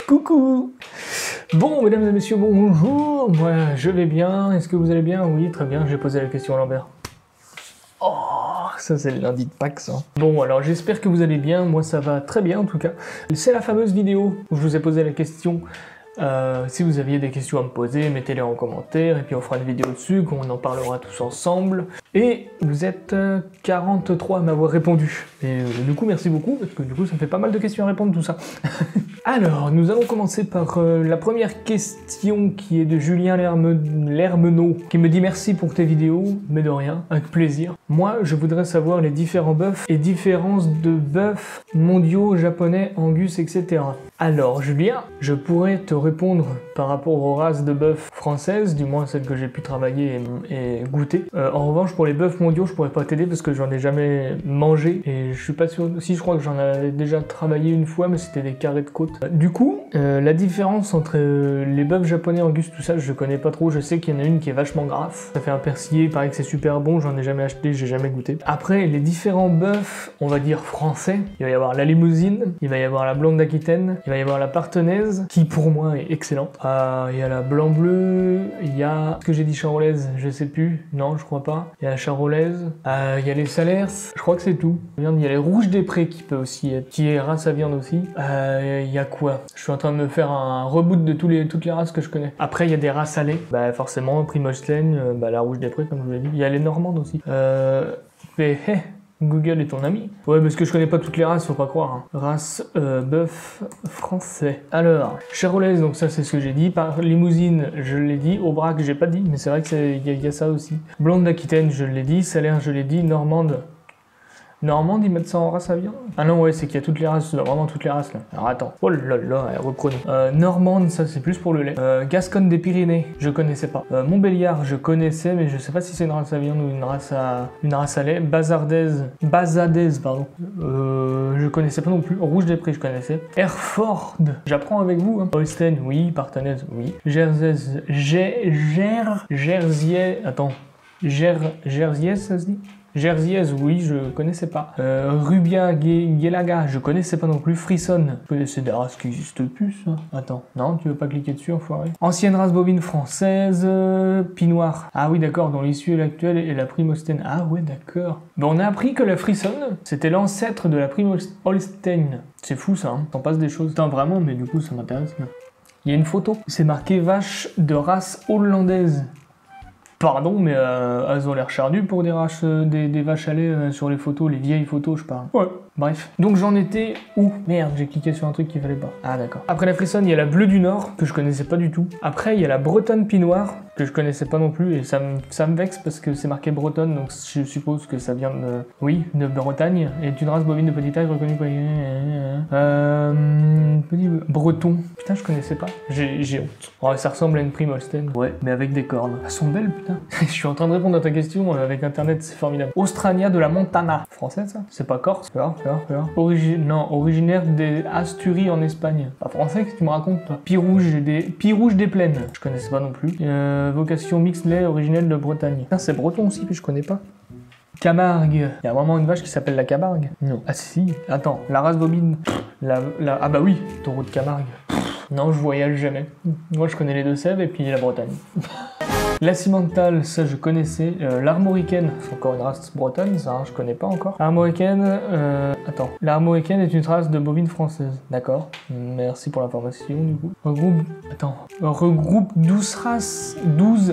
Coucou. Bon, mesdames et messieurs, bonjour. Moi, je vais bien. Est-ce que vous allez bien? Oui, très bien. J'ai posé la question à Lambert. Oh, ça c'est le lundi de Pâques, ça. Bon, alors j'espère que vous allez bien. Moi, ça va très bien en tout cas. C'est la fameuse vidéo où je vous ai posé la question. Si vous aviez des questions à me poser, mettez-les en commentaire et puis on fera une vidéo dessus, qu'on en parlera tous ensemble. Et vous êtes 43 à m'avoir répondu. Et du coup, merci beaucoup, parce que du coup, ça me fait pas mal de questions à répondre, tout ça. Alors, nous allons commencer par la première question qui est de Julien Lermenot, qui me dit merci pour tes vidéos, mais de rien, avec plaisir. Moi, je voudrais savoir les différents bœufs et différences de bœufs mondiaux, japonais, angus, etc. Alors, Julien, je pourrais te répondre par rapport aux races de bœufs françaises, du moins celles que j'ai pu travailler et goûter. En revanche, pour les bœufs mondiaux, je pourrais pas t'aider parce que j'en ai jamais mangé et je suis pas sûr. Si, je crois que j'en avais déjà travaillé une fois, mais c'était des carrés de côte. Du coup, la différence entre les bœufs japonais, angus, tout ça, je connais pas trop. Je sais qu'il y en a une qui est vachement grasse. Ça fait un persillé, il paraît que c'est super bon. J'en ai jamais acheté, j'ai jamais goûté. Après, les différents bœufs, on va dire français, il va y avoir la limousine, il va y avoir la blonde d'Aquitaine, il va y avoir la partenaise, qui pour moi est excellente. Il y a la blanc-bleu, il y a... Est-ce que j'ai dit charolaise? Je sais plus. Non, je crois pas. Il y a la charolaise, il y a les salers, je crois que c'est tout. Il y a les rouges des prés qui peut aussi être, qui est race à viande aussi. Il y a quoi? Je suis en train de me faire un reboot de toutes les races que je connais. Après, il y a des races salées. Bah forcément, Primostène, la rouge des prés, comme je vous l'ai dit. Il y a les normandes aussi. Mais Google est ton ami. Ouais, parce que je connais pas toutes les races, faut pas croire. Hein. Race bœuf français. Alors, charolaise, donc ça c'est ce que j'ai dit. Par limousine, je l'ai dit. Aubrac, j'ai pas dit, mais c'est vrai qu'il y a ça aussi. Blonde d'Aquitaine, je l'ai dit. Salaire, je l'ai dit. Normande. Normande, ils mettent ça en race à viande? Ah non, ouais, c'est qu'il y a toutes les races, vraiment toutes les races là. Alors attends, oh là là, reprenons. Normande, ça c'est plus pour le lait. Gasconne des Pyrénées, je connaissais pas. Montbéliard, je connaissais, mais je sais pas si c'est une race à viande ou une race à lait. Bazardaise, pardon. Je connaissais pas non plus. Rouge des Prés, je connaissais. Hereford, j'apprends avec vous. Hein. Holstein, oui. Partenaise, oui. Jersiais, attends. Jersiais, ça se dit? Jersiais, oui, je connaissais pas. Rubia, Guélaga, je connaissais pas non plus. Frissonne, c'est des races qui existent plus, ça. Attends, non, tu veux pas cliquer dessus, enfoiré. Ancienne race bovine française, Pinoir. Ah oui, d'accord, dont l'issue actuelle est la Primostène. Ah ouais, d'accord. Bon, on a appris que la Frissonne, c'était l'ancêtre de la Primostène. C'est fou, ça, hein. T'en passes des choses. Putain, vraiment, mais du coup, ça m'intéresse. Il y a une photo. C'est marqué vache de race hollandaise. Pardon, mais elles ont l'air charnues pour des vaches à lait sur les photos, les vieilles photos, je parle. Ouais, bref. Donc j'en étais où? Merde, j'ai cliqué sur un truc qu'il fallait pas. Ah d'accord. Après la Frissonne, il y a la Bleue du Nord, que je connaissais pas du tout. Après, il y a la Bretonne Pinoire, que je connaissais pas non plus, et ça me vexe parce que c'est marqué Bretonne, donc je suppose que ça vient de... Oui, de Bretagne, et est une race bovine de petite taille reconnue pour... Petit breton. Putain, je connaissais pas. J'ai honte. Oh, ça ressemble à une Primostène. Ouais, mais avec des cornes. Elles sont belles, putain. Je suis en train de répondre à ta question avec internet, c'est formidable. Austrania de la Montana. Français, ça? C'est pas corse? Originaire des Asturies en Espagne. Pas français, qu'est-ce que tu me racontes, toi? Pirouge des Plaines. Je connaissais pas non plus. Vocation mixte lait originelle de Bretagne. Putain, c'est breton aussi, puis je connais pas. Camargue. Il y a vraiment une vache qui s'appelle la Camargue? Non. Ah si. Attends, la race bovine. Ah bah oui, taureau de Camargue. Non, je voyage jamais. Moi, je connais les Deux-Sèvres et puis la Bretagne. La Cimentale, ça je connaissais. L'Armoricaine, c'est encore une race bretonne, ça, hein, je connais pas encore. Armoricaine, attends. L'Armoricaine est une race de bovine française. D'accord. Merci pour l'information, du coup. Regroupe 12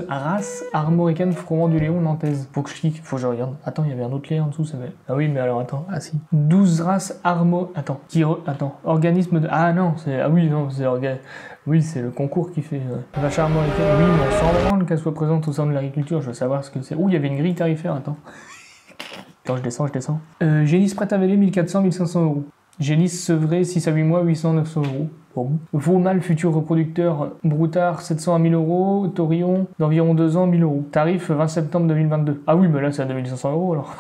races armoricaines froment du Léon nantaise. Faut que je clique, faut que je regarde. Attends, il y avait un autre lien en dessous, ça va. Ah oui, mais alors attends. Ah si. 12 races organisme de... Ah non, c'est... Ah oui, non, c'est Oui, c'est le concours qui fait... Vache armoricaine, oui, mais on s'en branle qu'elle soit présente au sein de l'agriculture, je veux savoir ce que c'est. Ouh, il y avait une grille tarifaire, attends. Attends, je descends. Génisse prête à véler, 1400-1500 euros. Génisse sevré, 6 à 8 mois, 800-900 euros. Bon. Vaux mâle futur reproducteur, Broutard, 700 à 1000 euros. Taurillon, d'environ 2 ans, 1000 euros. Tarif 20 septembre 2022. Ah oui, mais là, c'est à 2500 euros, alors.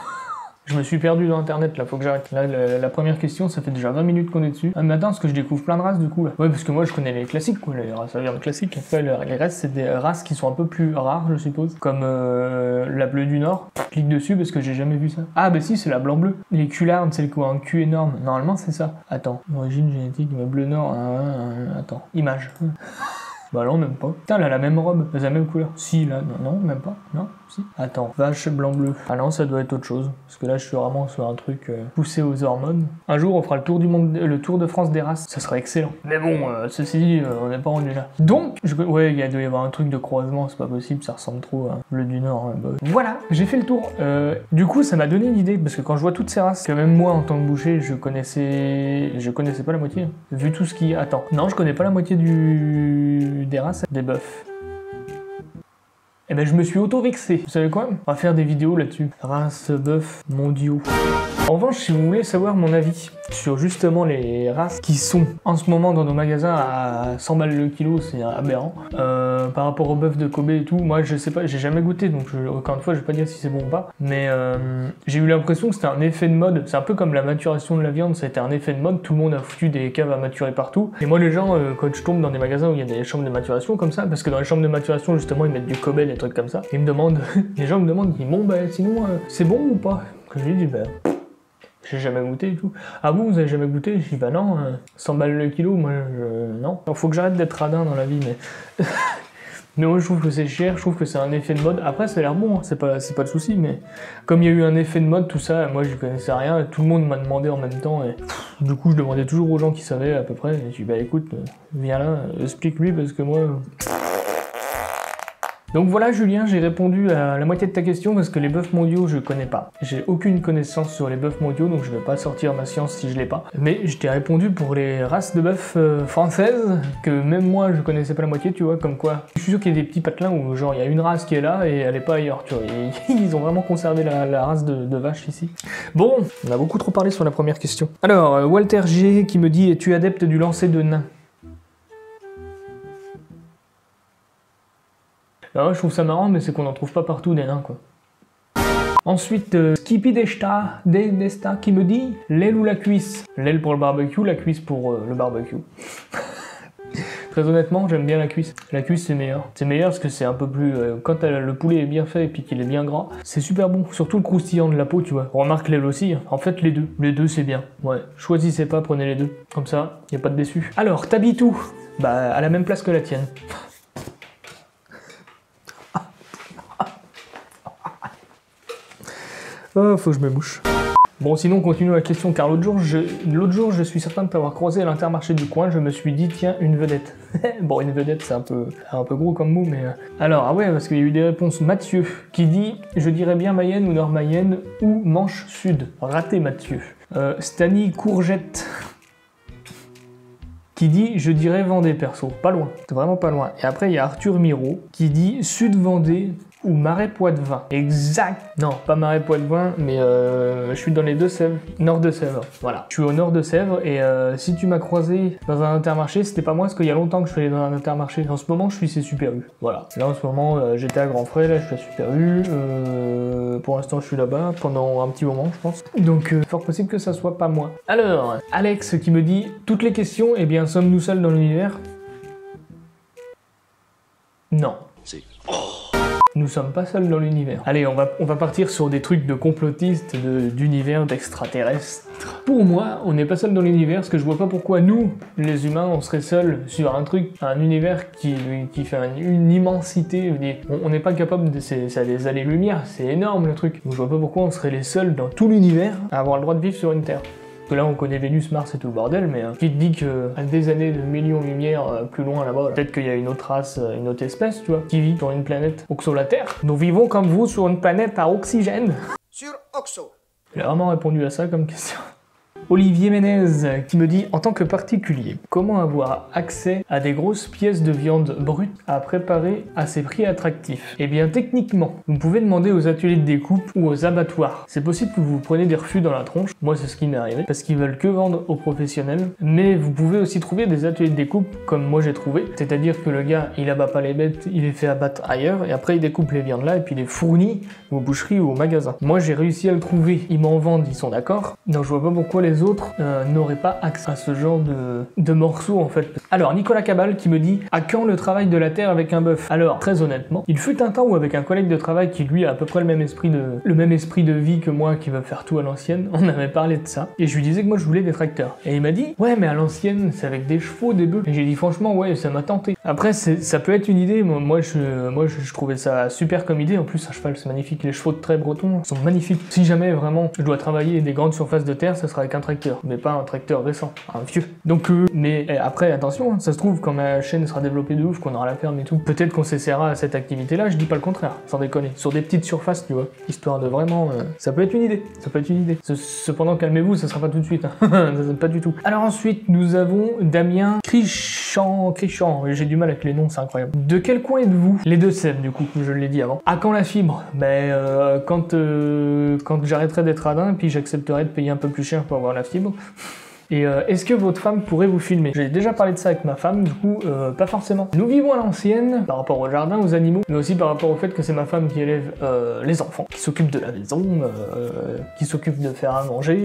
Je me suis perdu dans internet là, faut que j'arrête. Là, la première question, ça fait déjà 20 minutes qu'on est dessus. Ah mais attends, parce que je découvre plein de races du coup là. Ouais, parce que moi je connais les classiques quoi, les races à viande classiques. Après, les restes, c'est des races qui sont un peu plus rares, je suppose. Comme la bleue du Nord. Je clique dessus parce que j'ai jamais vu ça. Ah bah si, c'est la blanc-bleu. Les culardes, celle qui a un cul énorme. Normalement, c'est ça. Attends, origine génétique, bleu Nord. Attends, image. Bah non, même pas. Putain, elle a la même robe, elle a la même couleur. Si, là, non, même pas. Non, si. Attends, vache blanc-bleu. Ah non, ça doit être autre chose. Parce que là, je suis vraiment sur un truc poussé aux hormones. Un jour, on fera le tour du monde, le tour de France des races. Ça serait excellent. Mais bon, ceci dit, on n'est pas rendu là. Donc, ouais, il doit y avoir un truc de croisement, c'est pas possible, ça ressemble trop à bleu du Nord. Bah. Voilà, j'ai fait le tour. Du coup, ça m'a donné une idée, parce que quand je vois toutes ces races, que même moi, en tant que boucher, je connaissais pas la moitié. Vu tout ce qui... Attends, non, je connais pas la moitié des races, des bœufs. Eh ben je me suis auto-vexé. Vous savez quoi? On va faire des vidéos là-dessus. Races bœufs mondiaux. En revanche, si vous voulez savoir mon avis sur justement les races qui sont en ce moment dans nos magasins à 100 balles le kilo, c'est aberrant. Par rapport au bœuf de Kobe et tout, moi je sais pas, j'ai jamais goûté, donc encore une fois je vais pas dire si c'est bon ou pas, mais j'ai eu l'impression que c'était un effet de mode. C'est un peu comme la maturation de la viande, ça a été un effet de mode, tout le monde a foutu des caves à maturer partout. Et moi les gens, quand je tombe dans des magasins où il y a des chambres de maturation comme ça, parce que dans les chambres de maturation justement ils mettent du Kobe, des trucs comme ça, ils me demandent, les gens me demandent, ils disent bon bah sinon c'est bon ou pas? Que je lui dis bah... J'ai jamais goûté et tout. Ah bon, vous avez jamais goûté? Je dis bah non, 100 balles le kilo, moi non. Alors, faut que j'arrête d'être radin dans la vie, mais... mais moi je trouve que c'est cher, je trouve que c'est un effet de mode. Après ça a l'air bon, hein, c'est pas le souci, mais comme il y a eu un effet de mode, tout ça, moi je connaissais rien, tout le monde m'a demandé en même temps, et du coup je demandais toujours aux gens qui savaient à peu près, et je dis bah écoute, viens là, explique-lui parce que moi... Donc voilà Julien, j'ai répondu à la moitié de ta question parce que les bœufs mondiaux je connais pas. J'ai aucune connaissance sur les bœufs mondiaux donc je vais pas sortir ma science si je l'ai pas. Mais je t'ai répondu pour les races de bœufs françaises que même moi je connaissais pas la moitié, tu vois, comme quoi. Je suis sûr qu'il y a des petits patelins où genre il y a une race qui est là et elle est pas ailleurs, tu vois. Et ils ont vraiment conservé la race de vache ici. Bon, on a beaucoup trop parlé sur la première question. Alors, Walter G qui me dit, es-tu adepte du lancer de nains? Alors, je trouve ça marrant, mais c'est qu'on n'en trouve pas partout des nains, quoi. Ensuite, Skippy Desta qui me dit l'aile ou la cuisse. L'aile pour le barbecue, la cuisse pour le barbecue. Très honnêtement, j'aime bien la cuisse. La cuisse, c'est meilleur. C'est meilleur parce que c'est un peu plus... quand le poulet est bien fait et puis qu'il est bien gras, c'est super bon. Surtout le croustillant de la peau, tu vois. Remarque l'aile aussi. En fait, les deux. Les deux, c'est bien. Ouais. Choisissez pas, prenez les deux. Comme ça, il n'y a pas de déçu. Alors, t'habites où? Bah, à la même place que la tienne. Oh, faut que je me mouche. Bon, sinon, continue la question, car l'autre jour, je suis certain de t'avoir croisé à l'Intermarché du coin, je me suis dit, tiens, une vedette. Bon, une vedette, c'est un peu gros comme mot, mais... Alors, ah ouais, parce qu'il y a eu des réponses. Mathieu, qui dit, je dirais bien Mayenne ou Nord-Mayenne, ou Manche Sud. Raté, Mathieu. Stani Courgette, qui dit, je dirais Vendée, perso. Pas loin, c'est vraiment pas loin. Et après, il y a Arthur Miro, qui dit, Sud Vendée, ou Marais Poitevin. Exact. Non, pas Marais Poitevin, mais je suis dans les Deux-Sèvres. Nord de Sèvres, voilà. Je suis au nord de Sèvres et si tu m'as croisé dans un Intermarché, c'était pas moi parce qu'il y a longtemps que je suis allé dans un Intermarché. En ce moment, je suis chez Super U. Voilà. Là, en ce moment, j'étais à Grand Frais, là, je suis à Super U. Pour l'instant, je suis là-bas pendant un petit moment, je pense. Donc, fort possible que ça soit pas moi. Alors, Alex qui me dit toutes les questions, eh bien, sommes-nous seuls dans l'univers? Non. Nous sommes pas seuls dans l'univers. Allez, on va partir sur des trucs de complotistes, d'univers, d'extraterrestres. Pour moi, on n'est pas seuls dans l'univers, parce que je vois pas pourquoi nous, les humains, on serait seuls sur un truc, un univers qui fait une immensité. On n'est pas capable de... Ça a des années-lumière, c'est énorme le truc. Donc je vois pas pourquoi on serait les seuls dans tout l'univers à avoir le droit de vivre sur une Terre. Parce que là, on connaît Vénus, Mars et tout le bordel, mais qui te dit que à des années de millions-lumière plus loin là-bas, peut-être qu'il y a une autre race, une autre espèce, tu vois, qui vit sur une planète Oxo-la-Terre. Nous vivons comme vous sur une planète à oxygène. Sur Oxo. Il a vraiment répondu à ça comme question. Olivier Ménez qui me dit « En tant que particulier, comment avoir accès à des grosses pièces de viande brute à préparer à ces prix attractifs ?» Eh bien techniquement, vous pouvez demander aux ateliers de découpe ou aux abattoirs. C'est possible que vous preniez des refus dans la tronche, moi c'est ce qui m'est arrivé, parce qu'ils veulent que vendre aux professionnels, mais vous pouvez aussi trouver des ateliers de découpe comme moi j'ai trouvé, c'est-à-dire que le gars il abat pas les bêtes, il les fait abattre ailleurs, et après il découpe les viandes là, et puis il les fournit aux boucheries ou aux magasins. Moi j'ai réussi à le trouver, ils m'en vendent, ils sont d'accord, donc je vois pas pourquoi les autres n'auraient pas accès à ce genre de morceaux en fait. Alors Nicolas Cabal qui me dit « À quand le travail de la terre avec un bœuf ?» Alors très honnêtement, il fut un temps où avec un collègue de travail qui lui a à peu près le même esprit de vie que moi, qui veut faire tout à l'ancienne, on avait parlé de ça, et je lui disais que moi je voulais des tracteurs. Et il m'a dit « Ouais mais à l'ancienne c'est avec des chevaux, des bœufs. » Et j'ai dit franchement ouais ça m'a tenté. Après ça peut être une idée, moi je trouvais ça super comme idée, en plus un cheval c'est magnifique, les chevaux de trait bretons sont magnifiques. Si jamais vraiment je dois travailler des grandes surfaces de terre, ça sera avec un tracteur, mais pas un tracteur récent, un vieux. Donc mais après attention, ça se trouve quand ma chaîne sera développée de ouf, qu'on aura la ferme et tout, peut-être qu'on s'essaiera à cette activité là, je dis pas le contraire, sans déconner, sur des petites surfaces tu vois, histoire de vraiment, ça peut être une idée, ça peut être une idée. Cependant calmez-vous, ça sera pas tout de suite, hein. Pas du tout. Alors ensuite nous avons Damien Crichant, j'ai du mal avec les noms, c'est incroyable. De quel coin êtes-vous? Les Deux-Sèvres du coup, je l'ai dit avant. À quand la fibre? Quand j'arrêterai d'être radin, puis j'accepterai de payer un peu plus cher pour avoir la fibre. Et est-ce que votre femme pourrait vous filmer? J'ai déjà parlé de ça avec ma femme, du coup, pas forcément. Nous vivons à l'ancienne, par rapport au jardin, aux animaux, mais aussi par rapport au fait que c'est ma femme qui élève les enfants, qui s'occupe de la maison, qui s'occupe de faire à manger.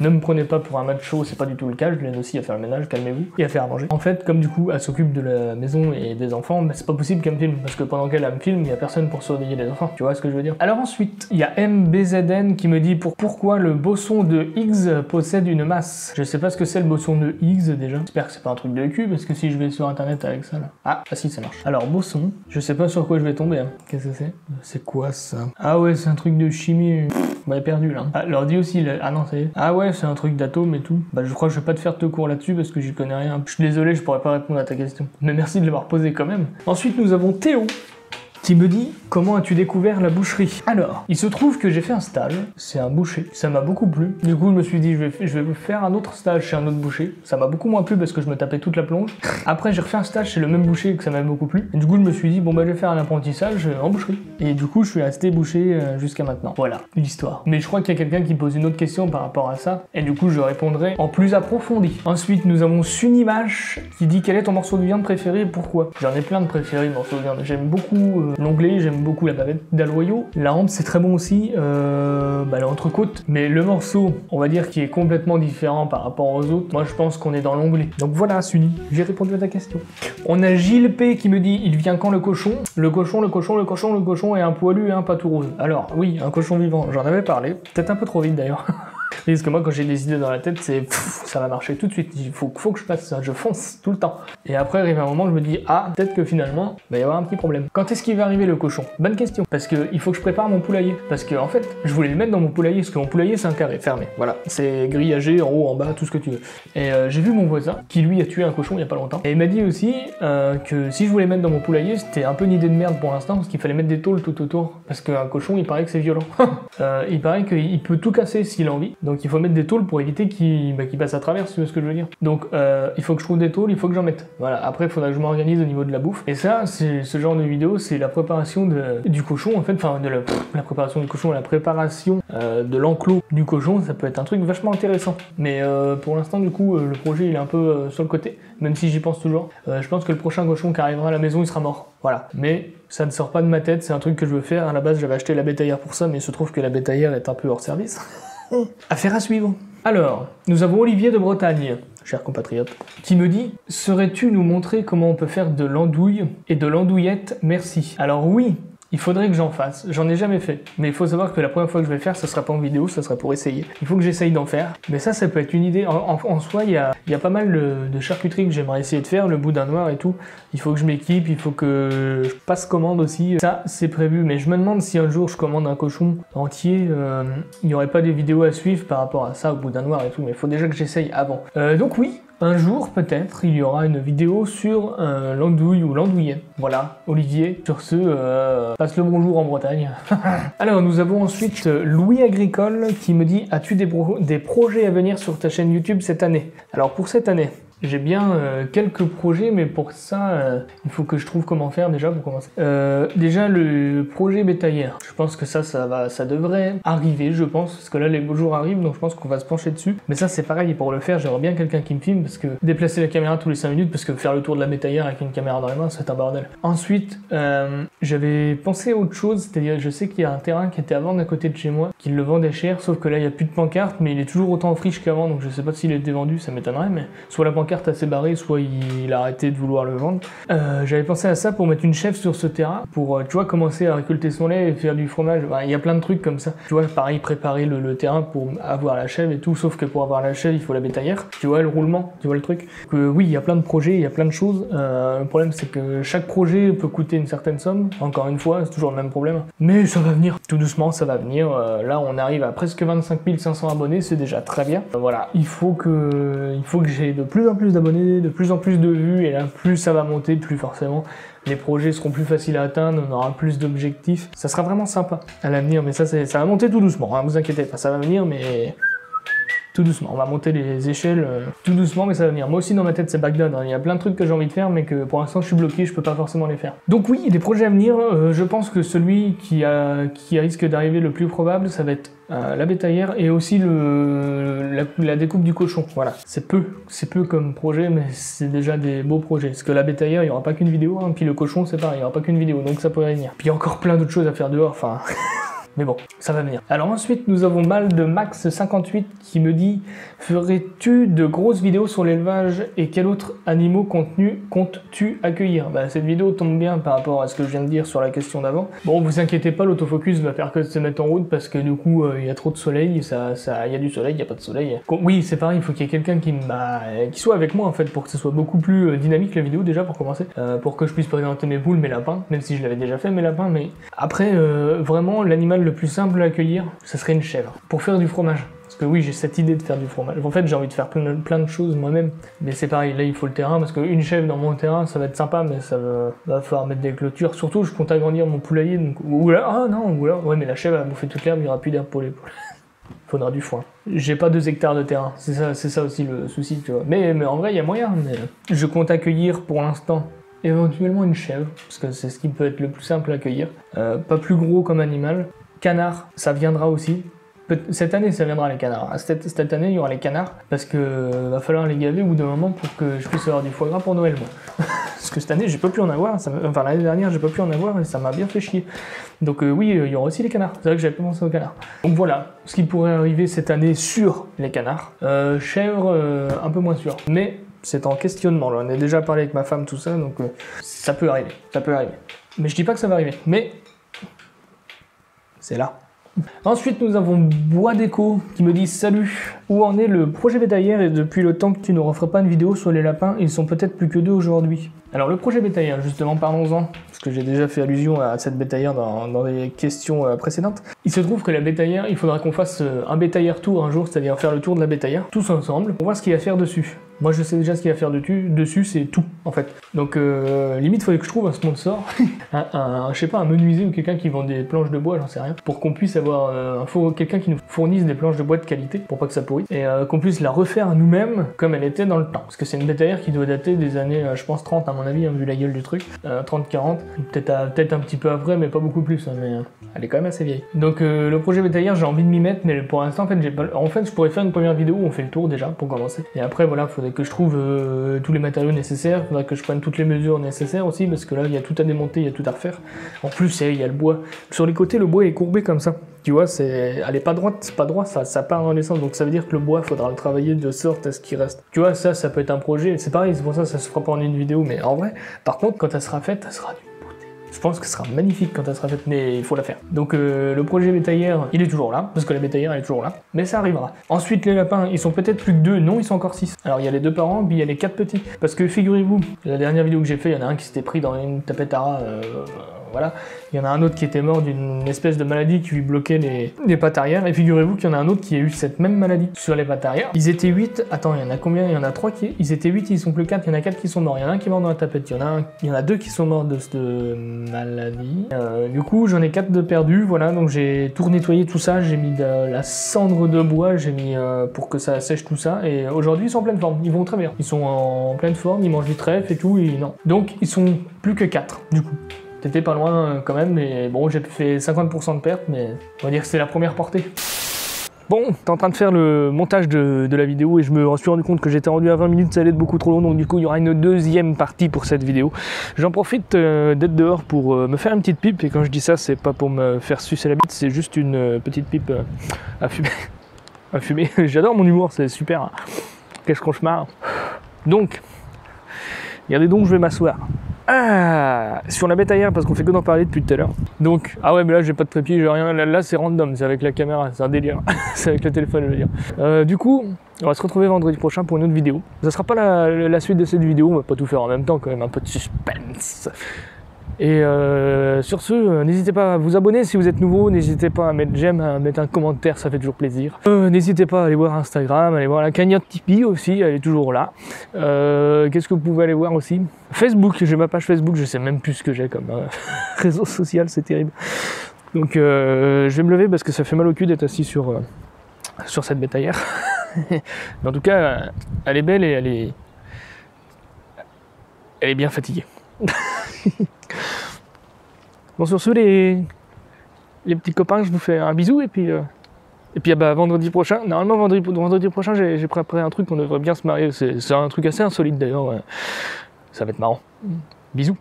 Ne me prenez pas pour un macho, c'est pas du tout le cas, je l'aide aussi à faire le ménage, calmez-vous, et à faire à manger. En fait, comme du coup, elle s'occupe de la maison et des enfants, c'est pas possible qu'elle me filme, parce que pendant qu'elle me filme, il y a personne pour surveiller les enfants, tu vois ce que je veux dire? Alors ensuite, il y a MBZN qui me dit pourquoi le boson de Higgs possède une masse. Je sais pas ce que c'est le boson de Higgs déjà. J'espère que c'est pas un truc de cul parce que si je vais sur internet avec ça là. Ah si ça marche. Alors boson, je sais pas sur quoi je vais tomber. Hein. Qu'est-ce que c'est? C'est quoi ça? Ah ouais c'est un truc de chimie. On m'avait perdu là. Ah, leur dit aussi. Ah non ça y est. Ah ouais c'est un truc d'atome et tout. Bah je crois que je vais pas te faire de cours là-dessus parce que j'y connais rien. Je suis désolé je pourrais pas répondre à ta question. Mais merci de l'avoir posé quand même. Ensuite nous avons Théo qui me dit « Comment as-tu découvert la boucherie ?» Alors, il se trouve que j'ai fait un stage, c'est un boucher, ça m'a beaucoup plu. Du coup, je me suis dit, je vais faire un autre stage chez un autre boucher. Ça m'a beaucoup moins plu parce que je me tapais toute la plonge. Après, j'ai refait un stage chez le même boucher que ça m'a beaucoup plu. Et du coup, je me suis dit, bon bah je vais faire un apprentissage en boucherie. Et du coup, je suis resté boucher jusqu'à maintenant. Voilà, l'histoire. Mais je crois qu'il y a quelqu'un qui pose une autre question par rapport à ça. Et du coup, je répondrai en plus approfondi. Ensuite, nous avons Sunimash qui dit « Quel est ton morceau de viande préféré et pourquoi ?» J'en ai plein de préférés, morceaux de viande. J'aime beaucoup l'onglet, j'aime beaucoup la bavette d'aloyau. La hampe c'est très bon aussi, l'entrecôte. Mais le morceau, on va dire, qui est complètement différent par rapport aux autres, moi je pense qu'on est dans l'onglet. Donc voilà, Suni, j'ai répondu à ta question. On a Gilles P qui me dit, il vient quand le cochon? Le cochon est un poilu et un patou rose. Alors oui, un cochon vivant, j'en avais parlé, peut-être un peu trop vite d'ailleurs. Parce que moi quand j'ai des idées dans la tête, ça va marcher tout de suite, il faut que je fasse ça, je fonce tout le temps. Et après arrive un moment je me dis, ah peut-être que finalement, il va y avoir un petit problème. Quand est-ce qu'il va arriver le cochon? Bonne question, parce que il faut que je prépare mon poulailler. Parce que en fait, je voulais le mettre dans mon poulailler, parce que mon poulailler c'est un carré, fermé, voilà. C'est grillagé, en haut, en bas, tout ce que tu veux. Et j'ai vu mon voisin, qui lui a tué un cochon il y a pas longtemps, et il m'a dit aussi que si je voulais mettre dans mon poulailler, c'était un peu une idée de merde pour l'instant, parce qu'il fallait mettre des tôles tout autour, parce qu'un cochon il paraît que c'est violent. Il paraît qu'il peut tout casser s'il a envie. Donc il faut mettre des tôles pour éviter qu'il passe à travers, si tu vois ce que je veux dire. Donc il faut que je trouve des tôles, il faut que j'en mette. Voilà, après il faudra que je m'organise au niveau de la bouffe. Et ça, c'est ce genre de vidéo, c'est la préparation du cochon, en fait, enfin de la préparation du cochon, la préparation de l'enclos du cochon, ça peut être un truc vachement intéressant. Mais pour l'instant, du coup, le projet il est un peu sur le côté, même si j'y pense toujours. Je pense que le prochain cochon qui arrivera à la maison, il sera mort. Voilà. Mais ça ne sort pas de ma tête, c'est un truc que je veux faire. À la base, j'avais acheté la bétaillère pour ça, mais il se trouve que la bétaillère est un peu hors service. Affaire à suivre. Alors, nous avons Olivier de Bretagne, cher compatriote, qui me dit « Saurais-tu nous montrer comment on peut faire de l'andouille et de l'andouillette, merci ?» Alors oui, il faudrait que j'en fasse. J'en ai jamais fait. Mais il faut savoir que la première fois que je vais le faire, ça sera pas en vidéo, ça sera pour essayer. Il faut que j'essaye d'en faire. Mais ça peut être une idée. En soi, il y a pas mal de charcuterie que j'aimerais essayer de faire, le boudin noir et tout. Il faut que je m'équipe, il faut que je passe commande aussi. Ça, c'est prévu. Mais je me demande si un jour je commande un cochon entier, il n'y aurait pas des vidéos à suivre par rapport à ça, au boudin noir et tout. Mais il faut déjà que j'essaye avant. Donc oui. Un jour, peut-être, il y aura une vidéo sur l'andouille ou l'andouillette. Voilà, Olivier. Sur ce, Passe le bonjour en Bretagne. Alors nous avons ensuite Louis Agricole qui me dit: as-tu des projets à venir sur ta chaîne YouTube cette année? Alors pour cette année, j'ai bien quelques projets, mais pour ça, il faut que je trouve comment faire déjà pour commencer. Déjà le projet bétaillère, je pense que ça devrait arriver, je pense, parce que là les beaux jours arrivent, donc je pense qu'on va se pencher dessus. Mais ça c'est pareil, pour le faire, j'aimerais bien quelqu'un qui me filme, parce que déplacer la caméra tous les 5 minutes, parce que faire le tour de la bétaillère avec une caméra dans les mains, c'est un bordel. Ensuite, j'avais pensé à autre chose, c'est-à-dire je sais qu'il y a un terrain qui était à vendre à côté de chez moi, qui le vendait cher, sauf que là il n'y a plus de pancarte, mais il est toujours autant en friche qu'avant, donc je sais pas s'il a été vendu, ça m'étonnerait, mais soit la pancarte assez barrée, soit il a arrêté de vouloir le vendre. J'avais pensé à ça pour mettre une chèvre sur ce terrain, pour tu vois, commencer à récolter son lait et faire du fromage. Il y a plein de trucs comme ça. Tu vois, pareil, préparer le terrain pour avoir la chèvre et tout, sauf que pour avoir la chèvre, il faut la bétaillère. Tu vois, le roulement, tu vois le truc. Oui, il y a plein de projets, il y a plein de choses. Le problème, c'est que chaque projet peut coûter une certaine somme. Encore une fois, c'est toujours le même problème. Mais ça va venir, tout doucement, ça va venir. Là, on arrive à presque 25 500 abonnés, c'est déjà très bien. Voilà, il faut que j'ai de plus en plus d'abonnés, de plus en plus de vues, et là plus ça va monter, plus forcément les projets seront plus faciles à atteindre, on aura plus d'objectifs, ça sera vraiment sympa à l'avenir. Mais ça va monter tout doucement, hein, vous inquiétez pas, ça va venir, mais tout doucement, on va monter les échelles tout doucement, mais ça va venir. Moi aussi dans ma tête c'est Bagdad, hein. Il y a plein de trucs que j'ai envie de faire, mais que pour l'instant je suis bloqué, je peux pas forcément les faire. Donc oui, des projets à venir, je pense que celui qui risque d'arriver le plus probable, ça va être la bétaillère et aussi la découpe du cochon. Voilà, c'est peu comme projet, mais c'est déjà des beaux projets. Parce que la bétaillère, il n'y aura pas qu'une vidéo, hein, puis le cochon c'est pareil, il n'y aura pas qu'une vidéo, donc ça pourrait venir. Puis il y a encore plein d'autres choses à faire dehors, enfin... Mais bon, ça va venir. Alors ensuite, nous avons Mal de Max58 qui me dit: ferais-tu de grosses vidéos sur l'élevage et quels autres animaux comptes-tu accueillir? Cette vidéo tombe bien par rapport à ce que je viens de dire sur la question d'avant. Bon, vous inquiétez pas, l'autofocus va faire que se mettre en route parce que du coup, il y a trop de soleil, il y a du soleil, il n'y a pas de soleil. Oui, c'est pareil, il faut qu'il y ait quelqu'un qui soit avec moi en fait pour que ce soit beaucoup plus dynamique la vidéo déjà pour commencer, pour que je puisse présenter mes poules, mes lapins, même si je l'avais déjà fait mes lapins, mais après, vraiment, l'animal le plus simple à accueillir, ça serait une chèvre, pour faire du fromage. Parce que oui, j'ai cette idée de faire du fromage. En fait, j'ai envie de faire plein de choses moi-même. Mais c'est pareil, là, il faut le terrain, parce qu'une chèvre dans mon terrain, ça va être sympa, mais ça va falloir mettre des clôtures. Surtout, je compte agrandir mon poulailler, donc... ouais, mais la chèvre va bouffer toute l'herbe, il n'y aura plus d'herbe pour les poules. Faudra du foin. J'ai pas 2 hectares de terrain, c'est ça aussi le souci, tu vois. Mais en vrai, il y a moyen. Mais je compte accueillir pour l'instant éventuellement une chèvre, parce que c'est ce qui peut être le plus simple à accueillir. Pas plus gros comme animal. Canard, ça viendra aussi. Cette année, ça viendra les canards. Cette année, il y aura les canards, parce que va falloir les gaver au bout d'un moment pour que je puisse avoir du foie gras pour Noël, moi. Parce que cette année, j'ai pas pu en avoir. Enfin, l'année dernière, j'ai pas pu en avoir et ça m'a bien fait chier. Donc oui, il y aura aussi les canards. C'est vrai que j'avais commencé aux canards. Donc voilà, ce qui pourrait arriver cette année sur les canards. Chèvres, un peu moins sûr. Mais c'est en questionnement. Là. On a déjà parlé avec ma femme, tout ça, donc ça peut arriver. Ça peut arriver. Mais je dis pas que ça va arriver. Mais c'est là. Ensuite, nous avons Bois Déco qui me dit: salut, où en est le projet bétaillère et depuis le temps que tu ne referais pas une vidéo sur les lapins, ils sont peut-être plus que 2 aujourd'hui. Alors le projet bétaillère, justement, parlons-en, parce que j'ai déjà fait allusion à cette bétaillère dans les questions précédentes. Il se trouve que la bétaillère, il faudra qu'on fasse un bétaillère tour un jour, c'est-à-dire faire le tour de la bétaillère, tous ensemble, pour voir ce qu'il y a à faire dessus. Moi je sais déjà ce qu'il y a à faire dessus, c'est tout en fait. Donc limite il faudrait que je trouve un sponsor, je sais pas, un menuisier ou quelqu'un qui vend des planches de bois, j'en sais rien, pour qu'on puisse avoir quelqu'un qui nous fournisse des planches de bois de qualité, pour pas que ça pourrisse, et qu'on puisse la refaire nous-mêmes comme elle était dans le temps. Parce que c'est une bétaillère qui doit dater des années, je pense 30 à mon avis, hein, vu la gueule du truc, 30-40, peut-être un petit peu après, mais pas beaucoup plus, hein, mais elle est quand même assez vieille. Donc le projet bétaillère, j'ai envie de m'y mettre, mais pour l'instant en fait je pourrais faire une première vidéo où on fait le tour déjà, pour commencer, et après voilà, faudrait que je trouve tous les matériaux nécessaires, faudrait que je prenne toutes les mesures nécessaires aussi, parce que là il y a tout à démonter, il y a tout à refaire. En plus il y a le bois, sur les côtés le bois est courbé comme ça, tu vois, elle est pas droite, c'est pas droit, ça part dans les sens, donc ça veut dire que le bois faudra le travailler de sorte à ce qu'il reste. Tu vois, ça peut être un projet, c'est pareil, c'est pour ça se fera pas en une vidéo, mais en vrai, par contre quand elle sera faite, elle sera du... Je pense que ce sera magnifique quand elle sera faite, mais il faut la faire. Donc le projet bétaillère, il est toujours là, parce que la bétaillère elle est toujours là, mais ça arrivera. Ensuite les lapins, ils sont peut-être plus que 2, non ils sont encore 6. Alors il y a les 2 parents, puis il y a les 4 petits. Parce que figurez-vous, la dernière vidéo que j'ai fait, il y en a un qui s'était pris dans une tapette à rats, voilà. Il y en a un autre qui était mort d'une espèce de maladie qui lui bloquait les pattes arrière. Et figurez-vous qu'il y en a un autre qui a eu cette même maladie sur les pattes arrière. Ils étaient 8. Attends, il y en a combien? Il y en a 3 qui... Ils étaient 8, ils sont plus 4. Il y en a 4 qui sont morts. Il y en a un qui est mort dans la tapette. Il y en a 2 qui sont morts de cette maladie. Du coup, j'en ai 4 de perdus. Voilà, donc j'ai tout nettoyé tout ça. J'ai mis de la cendre de bois. J'ai mis pour que ça sèche tout ça. Et aujourd'hui, ils sont en pleine forme. Ils vont très bien. Ils sont en pleine forme. Ils mangent du trèfle et tout. Et non. Donc, ils sont plus que 4 du coup. T'étais pas loin quand même, mais bon, j'ai fait 50% de perte, mais on va dire que c'est la première portée. Bon, t'es en train de faire le montage de la vidéo et je me suis rendu compte que j'étais rendu à 20 minutes, ça allait être beaucoup trop long, donc du coup il y aura une deuxième partie pour cette vidéo. J'en profite d'être dehors pour me faire une petite pipe, et quand je dis ça, c'est pas pour me faire sucer la bite, c'est juste une petite pipe à fumer. À fumer. J'adore mon humour, c'est super. Hein. Quel cauchemar. Donc, regardez donc, je vais m'asseoir. Ah, sur la bétaillère, parce qu'on fait que d'en parler depuis tout à l'heure. Donc, ah ouais, mais là j'ai pas de trépied, j'ai rien. Là c'est random, c'est avec la caméra, c'est un délire. C'est avec le téléphone, je veux dire. Du coup, on va se retrouver vendredi prochain pour une autre vidéo. Ça sera pas la suite de cette vidéo, on va pas tout faire en même temps, quand même, un peu de suspense. Et sur ce, n'hésitez pas à vous abonner si vous êtes nouveau, n'hésitez pas à mettre j'aime, à mettre un commentaire, ça fait toujours plaisir. N'hésitez pas à aller voir Instagram, aller voir la cagnotte Tipeee aussi, elle est toujours là. Qu'est-ce que vous pouvez aller voir aussi? Facebook, j'ai ma page Facebook, je sais même plus ce que j'ai comme réseau social, c'est terrible. Donc je vais me lever parce que ça fait mal au cul d'être assis sur cette bétaillère. Mais en tout cas, elle est belle et elle est bien fatiguée. Bon, sur ce, les petits copains, je vous fais un bisou et puis bah, vendredi prochain, normalement vendredi prochain, j'ai préparé un truc, on devrait bien se marier. C'est un truc assez insolite d'ailleurs, ouais. Ça va être marrant. Bisous.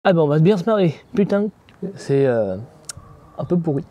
Ah ben on va bien se marier, putain. C'est un peu pourri.